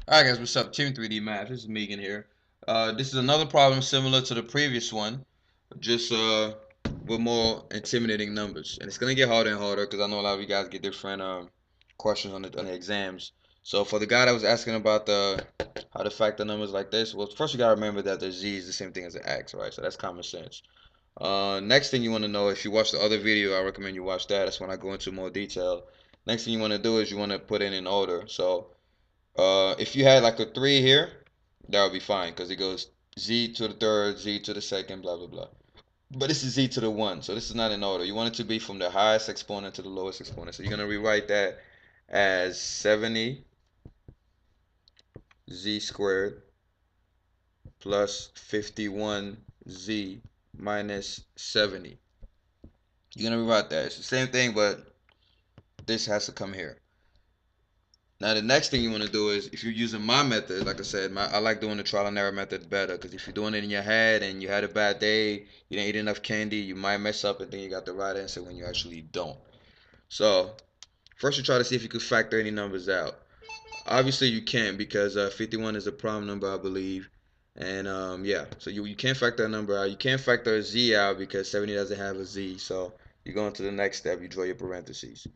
Alright guys, what's up? Team 3D Math. This is Megan here. This is another problem similar to the previous one, just with more intimidating numbers. And it's gonna get harder and harder because I know a lot of you guys get different questions on the exams. So for the guy that was asking about the how to factor numbers like this, well first you gotta remember that the z is the same thing as the x, right? So that's common sense. Next thing you want to know, if you watch the other video, I recommend you watch that. That's when I go into more detail. Next thing you want to do is you want to put in order. So if you had like a 3 here, that would be fine because it goes z to the third, z to the second, blah, blah, blah. But this is z to the 1, so this is not in order. You want it to be from the highest exponent to the lowest exponent. So you're going to rewrite that as 70 z squared plus 51 z minus 70. You're going to rewrite that. It's the same thing, but this has to come here. Now the next thing you want to do is, if you're using my method, like I said, I like doing the trial and error method better, because if you're doing it in your head and you had a bad day, you didn't eat enough candy, you might mess up and think you got the right answer when you actually don't. So first you try to see if you could factor any numbers out. Obviously you can't, because 51 is a prime number, I believe. And yeah, so you can't factor a number out. You can't factor a z out because 70 doesn't have a z. So you go into the next step, you draw your parentheses.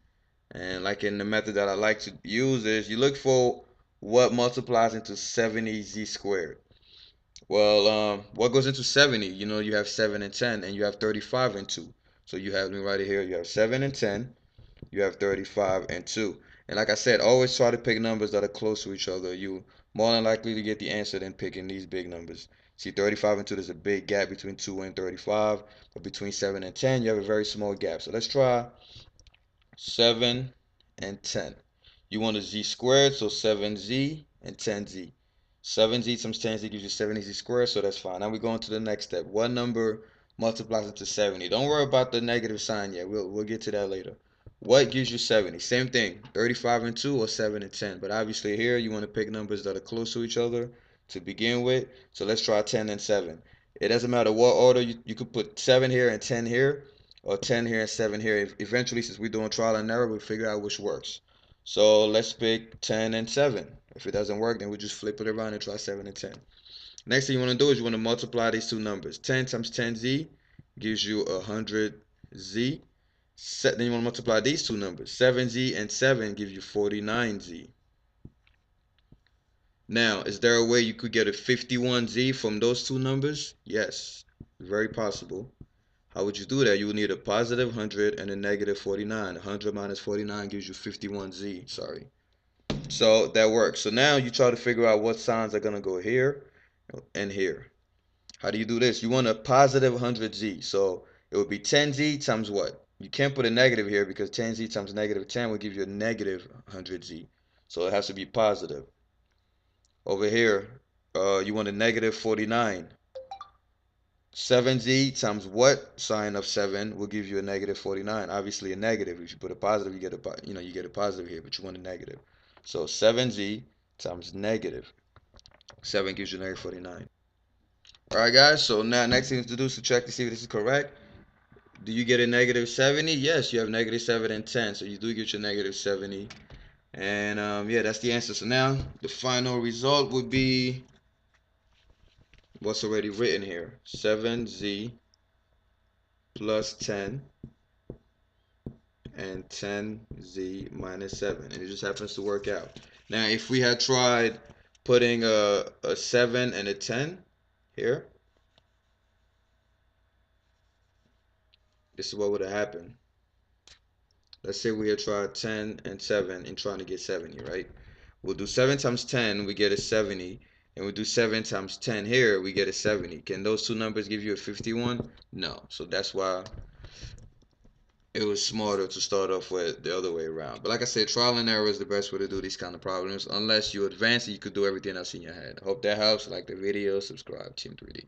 And like in the method that I like to use is you look for what multiplies into 70z squared. Well, what goes into 70? You know, you have 7 and 10, and you have 35 and 2. So you have me right here. You have 7 and 10. You have 35 and 2. And like I said, always try to pick numbers that are close to each other. You more than likely to get the answer than picking these big numbers. See, 35 and 2, there's a big gap between 2 and 35. But between 7 and 10, you have a very small gap. So let's try 7 and 10. You want a z squared, so 7z and 10z. 7z times 10z gives you 70z squared, so that's fine. Now we go on to the next step. What number multiplies into 70? Don't worry about the negative sign yet. We'll get to that later. What gives you 70? Same thing, 35 and 2 or 7 and 10. But obviously here you want to pick numbers that are close to each other to begin with. So let's try 10 and 7. It doesn't matter what order, you could put 7 here and 10 here, or 10 here and 7 here. Eventually, since we're doing trial and error, we'll figure out which works. So let's pick 10 and 7. If it doesn't work, then we just flip it around and try 7 and 10. Next thing you want to do is you want to multiply these two numbers. 10 times 10z gives you 100z. Then you want to multiply these two numbers. 7z and 7 give you 49z. Now, is there a way you could get a 51z from those two numbers? Yes, very possible. How would you do that? You would need a positive 100 and a negative 49. 100 minus 49 gives you 51z, sorry. So that works. So now you try to figure out what signs are going to go here and here. How do you do this? You want a positive 100z. So it would be 10z times what? You can't put a negative here because 10z times negative 10 will give you a negative 100z. So it has to be positive. Over here, you want a negative 49. 7z times what sign of 7 will give you a negative 49? Obviously a negative. If you put a positive, you get you get a positive here, but you want a negative. So 7z times negative 7 gives you negative 49. All right, guys. So now next thing to do is to check to see if this is correct. Do you get a negative 70? Yes, you have negative 7 and 10, so you do get your negative 70. And yeah, that's the answer. So now the final result would be what's already written here: 7z plus 10 and 10z minus 7, and it just happens to work out. Now if we had tried putting a 7 and a 10 here, this is what would have happened. Let's say we had tried 10 and 7 and trying to get 70, right? We'll do 7 times 10, we get a 70, and we'll do 7 times 10 here, we get a 70. Can those two numbers give you a 51? No. So that's why it was smarter to start off with the other way around. But like I said, trial and error is the best way to do these kind of problems. Unless you advance it, you could do everything else in your head. Hope that helps. Like the video, subscribe, Team 3D.